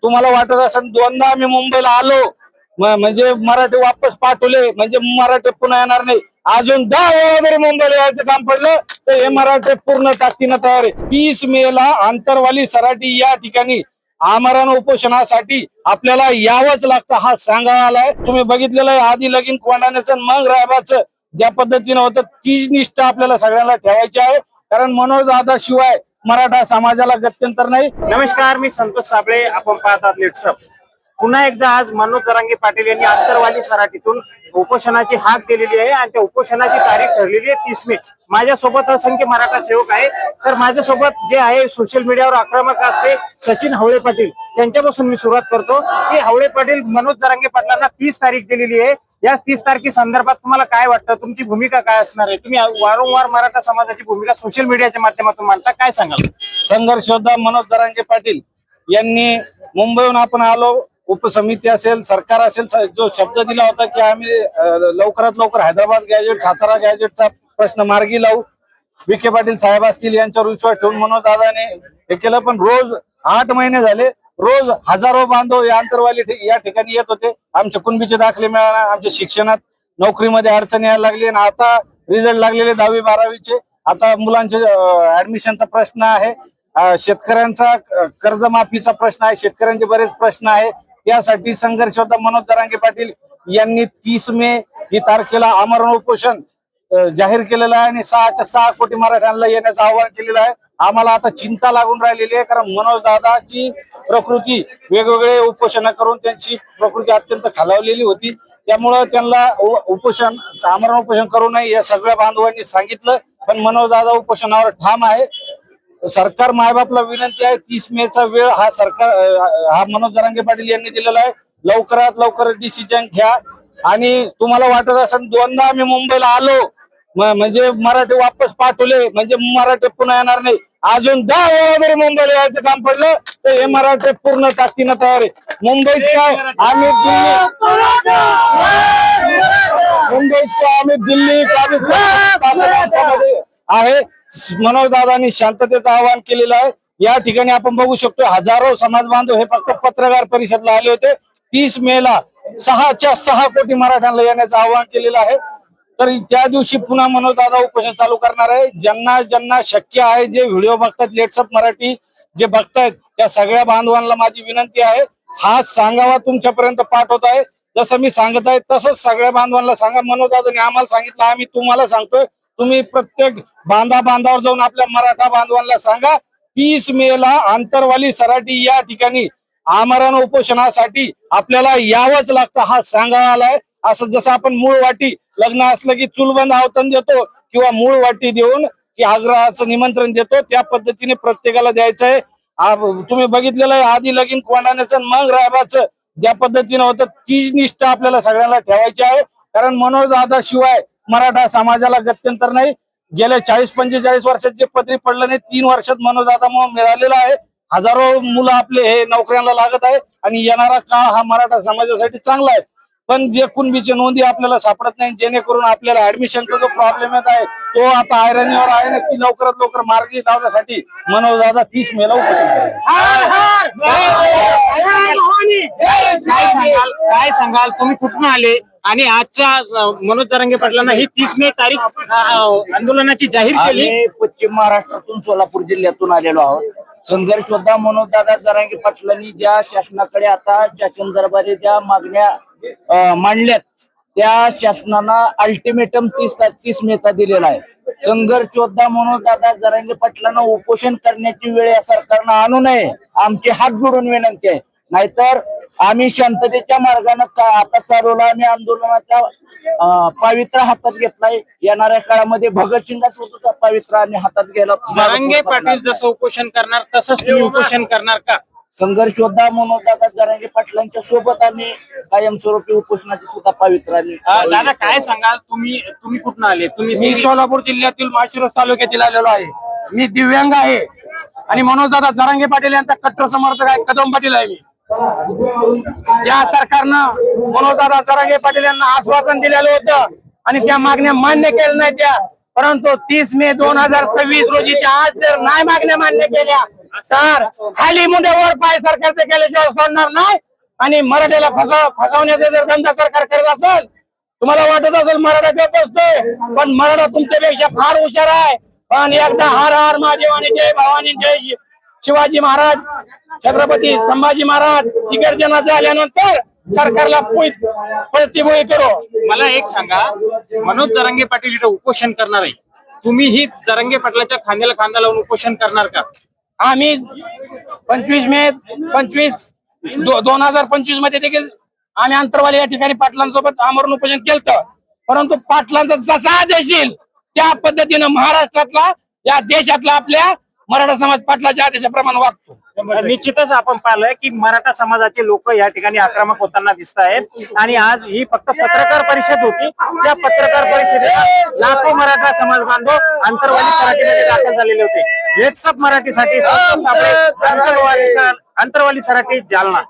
तुम्हाला वाटत असेल दोनदा आम्ही मुंबईला आलो म्हणजे मराठी वापस पाठवले म्हणजे मराठी पुन्हा येणार नाही. अजून 10 वेळा जरी मुंबईला यायचं काम पडलं तर हे मराठी पूर्ण ताकदीनं तयार आहे. 30 मेला आंतरवाली सराटी या ठिकाणी आमरण उपोषणासाठी आपल्याला यावंच लागतं हा सांगावा आलाय. तुम्ही बघितलेलं आहे आधी लगीन कोंडाण्याचं मग रायबाचं ज्या पद्धतीनं होतं तीच निष्ठा आपल्याला सगळ्यांना ठेवायची आहे. कारण मनोज दादा शिवाय मराठा समाजाला गत्यंतर नाही. नमस्कार, मी संतोष साबळे. आपण पाहतात लेट्सअप. पुन्हा एकदा आज मनोज जरांगे पाटील यांनी आंतरवाली सराटीतून उपोषणाची हाक दिलेली आहे आणि त्या उपोषणाची तारीख ठरलेली आहे 30 मे. माझ्यासोबत असंख्य मराठा सेवक आहे. तर माझ्यासोबत जे आहे सोशल मीडियावर आक्रमक असते सचिन हवळे पाटील, त्यांच्यापासून मी सुरुवात करतो की हवळे पाटील मनोज जरांगे पाटलांना 30 तारीख दिलेली आहे. या 30 तारखे संदर्भात तुम्हाला काय वाटतं? तुमची भूमिका काय असणार आहे? तुम्ही वारंवार मराठा समाजाची भूमिका सोशल मीडियाच्या माध्यमातून मांडता, काय सांगाल? संघर्ष योद्धा मनोज जरांगे पाटील यांनी मुंबईहून आपण आलो, उपसमिती असेल सरकार असेल, जो शब्द दिला होता की आम्ही लवकरात लवकर हैदराबाद गॅजेट सातारा गॅजेटचा प्रश्न मार्गी लावू, विखे पाटील साहेब असतील यांच्यावर विश्वास ठेवून मनोज दादाने हे केलं. पण रोज 8 महिने झाले, रोज हजारो बांधव या आंतरवाली या ठिकाणी येत होते. आमच्या कुणबीचे दाखले मिळाला, आमच्या शिक्षणात नोकरीमध्ये अडचणी यायला लागली आणि आता रिझल्ट लागलेले 10वी 12वीचे, आता मुलांचे ऍडमिशनचा प्रश्न आहे, शेतकऱ्यांचा कर्जमाफीचा प्रश्न आहे, शेतकऱ्यांचे बरेच प्रश्न आहे. त्यासाठी संघर्ष होता मनोज जरांगे पाटील यांनी 30 मे ही तारखेला आमरण उपोषण जाहीर केलेलं आहे आणि 6 कोटी मराठ्यांना येण्याचं आवाहन केलेलं आहे. आम्हाला आता चिंता लागून राहिलेली आहे कारण मनोज दादाची प्रकृती वेगवेगळे उपोषण करून त्यांची प्रकृती अत्यंत खालावलेली होती. त्यामुळं त्यांना आमरण उपोषण करू नये या सगळ्या बांधवांनी सांगितलं. पण मनोज दादा उपोषणावर ठाम आहे. सरकार मायबापला विनंती आहे, 30 मेचा वेळ हा मनोज जरांगे पाटील यांनी दिलेला आहे. लवकरात लवकर डिसिजन घ्या. आणि तुम्हाला वाटत असेल दोनदा आम्ही मुंबईला आलो म्हणजे मराठी वापस पाठवले म्हणजे मराठी पुन्हा येणार नाही. अजून 10 वेळा जरी मुंबईला यायचं काम पडलं तर हे मराठी पूर्ण ताकदीनं तयार आहे. मुंबईत काय आम्ही दिल्ली आहे. मनोज दादांनी शांततेचं आवाहन केलेलं आहे. या ठिकाणी आपण बघू शकतो हजारो समाज बांधव हे फक्त पत्रकार परिषदला आले होते. 30 मेला 6 कोटी मराठ्यांना येण्याचं आवाहन केलेलं आहे. तर त्या दिवशी पुन्हा मनोज दादा उपोषण चालू करणार आहे. ज्यांना शक्य आहे, जे व्हिडिओ बघतात लेट्सअप मराठी जे बघतायत त्या सगळ्या बांधवांना माझी विनंती आहे, हा सांगावा तुमच्यापर्यंत पाठवत आहे. जसं मी सांगत आहे तसंच सगळ्या बांधवांना सांगा. मनोज दादांनी आम्हाला सांगितलं, आम्ही तुम्हाला सांगतोय. तुम्ही प्रत्येक बांधावर जाऊन आपल्या मराठा बांधवांना सांगा 30 मेला आंतरवाली सराटी या ठिकाणी आमरण उपोषणासाठी आपल्याला यावंच लागतं हा सांगावा आलाय. असं जसं आपण मूळ वाटी लग्न असलं की चुलबंद आवतन देतो किंवा मूळ वाटी देऊन की आग्रहाचं निमंत्रण देतो, त्या पद्धतीने प्रत्येकाला द्यायचंय. तुम्ही बघितलेलं आहे आधी लगीन कोंडाण्याचं मग रायबाचं ज्या पद्धतीनं होतं तीच निष्ठा आपल्याला सगळ्यांना ठेवायची आहे. कारण मनोज दादा शिवाय मराठा समाजाला गत्यंतर नाही. गेल्या 40-45 वर्षात जे पदरी पडलं नाही 3 वर्षात मनोज दादा मिळालेला आहे. हजारो मुलं आपले हे नोकऱ्यांना लागत आहे आणि येणारा काळ हा मराठा समाजासाठी चांगला आहे. पण जे कुणबीचे नोंदी आपल्याला सापडत नाही, जेणेकरून आपल्याला ऍडमिशनचा जो प्रॉब्लेम येत आहे तो आता आयरणीवर आहे ना, ती लवकरात लवकर मार्गी लावण्यासाठी मनोज दादा 30 मेला उपोषण करेल. काय सांगाल तुम्ही कुठून आले आणि आजच्या मनोज जरांगे पाटलांना ही 30 मे तारीख आंदोलनाची जाहीर केली? पश्चिम महाराष्ट्रातून सोलापूर जिल्ह्यातून आलेलो आहोत. संघर्ष होता मनोज दादा जरांगे पाटलांनी ज्या शासनाकडे आता शासन दरबारी ज्या मागण्या मांडल्यात त्या शासनानं अल्टिमेटम 30 मेचा दिलेला आहे. संघर्ष योद्धा मनोज दादा जरांगे पाटलांना उपोषण करण्याची वेळ या सरकारनं आणू नये, आमची हात जोडून विनंती आहे. नाहीतर आम्ही शांततेच्या मार्गाने आता चालवला, आम्ही आंदोलनाच्या पावित्र्य हातात घेतलाय. येणाऱ्या काळामध्ये भगतसिंगाचं पावित्र्य आम्ही हातात घ्यायला. जरांगे पाटील जसं उपोषण करणार तसंच तुम्ही उपोषण करणार का? संघर्ष योद्धा मनोज दादा जरांगे पाटलांच्या सोबत आम्ही कायमस्वरूपी उपोषणाचे सुद्धा पावित्र्य. दादा काय सांगाल, तुम्ही कुठून आले? मी सोलापूर जिल्ह्यातील माळशिरस तालुक्यातील आलेलो आहे. मी दिव्यांग आहे आणि मनोज दादा जरांगे पाटील यांचा कट्टर समर्थक आहे. कदम पाटील आहे मी. ज्या सरकारनं मनोज दादा जरांगे पाटील यांना आश्वासन दिलेलं होतं आणि त्या मागण्या मान्य केल्या नाही त्या, परंतु 30 मे 2026 रोजी आज जर नाही मागण्या मान्य केल्या तर खाली मुंड्यावर पाय सरकारचे केल्याशिवाय सोडणार नाही. आणि मराठ्याला फसवण्याचा जर धंदा सरकार करत असेल, तुम्हाला वाटत असेल मराठा गप बसतोय, पण मराठा तुमच्यापेक्षा फार हुशार आहे. पण एकदा हर हर महादेव आणि जय भवानी जय शिवाजी महाराज, छत्रपती संभाजी महाराज विसर्जनाचे आल्यानंतर सरकारला प्रतिभूती करू. मला एक सांगा, मनोज जरांगे पाटील इथं उपोषण करणार आहे, तुम्ही ही जरांगे पाटलाच्या खांद्याला खांदा लावून उपोषण करणार का? आम्ही 25 मे 2025 मध्ये देखील आम्ही अंतरवाली या ठिकाणी पाटलांसोबत आमरण उपोषण केलं, परंतु पाटलांचा जसा आदेश येईल त्या पद्धतीनं महाराष्ट्रातला या देशातला आपल्या मराठा समाज पाटलाच्या आदेशाप्रमाणे वागतो. निश्चितच आपण पाहिलंय की मराठा समाजाचे लोक या ठिकाणी आक्रमक होताना दिसत आहेत. आणि आज ही फक्त पत्रकार परिषद होती. त्या पत्रकार परिषदेत लाखो मराठा समाज बांधव अंतरवाली सराटीमध्ये दाखल झालेले होते. व्हॉट्सअप मराठीसाठी अंतरवाली सराटी, जालना.